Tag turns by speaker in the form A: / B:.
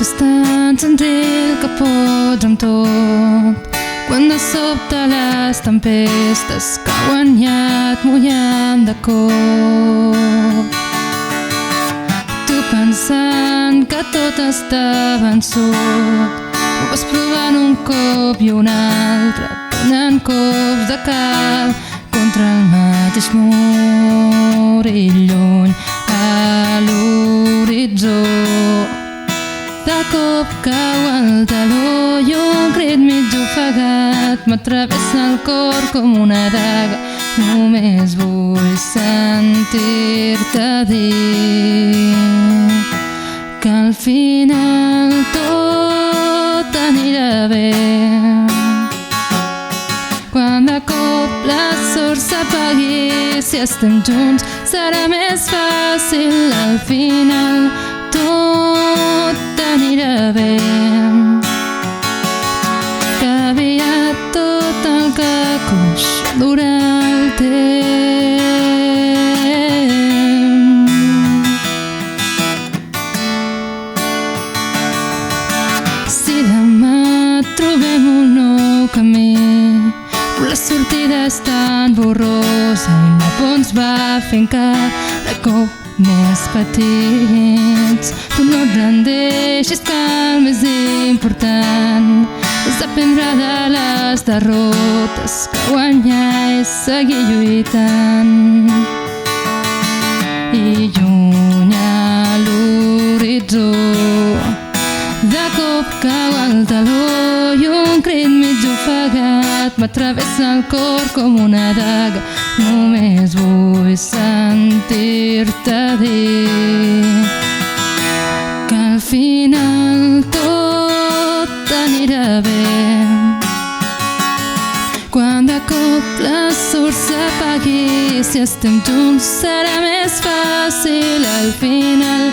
A: que és tan senzill que pots amb tot. Quan de sobte les tempestes cauen i et mullen de cop. Tu pensant que tot està vençut, ho vas provant un cop i un altre, donant cops de cal contra el mateix mur i lluny a l'horitzó. De cop cau el taló i un crit mig ofegat m'atravessa el cor com una daga. Només vull sentir-te dir que al final tot anirà bé. Quan de cop la sort s'apagui, si estem junts serà més fàcil. Al final tot anirà bé. Que aviat tot el que coix durà el temps. Si demà trobem un nou camí, la sortida és tan borrosa i la por ens va fent cada cop més petits. Tu no et rendeixis, que el més important és aprendre de les derrotes, que guanyar és seguir lluitant. I lluny a l'horitzó de cop cau el taló i un crit mig ofegat m'atravessa el cor com una daga. Només vull sentir-te dir que al final tot anirà bé. Quan de cop la sort s'apagui, si estem junts serà més fàcil. Al final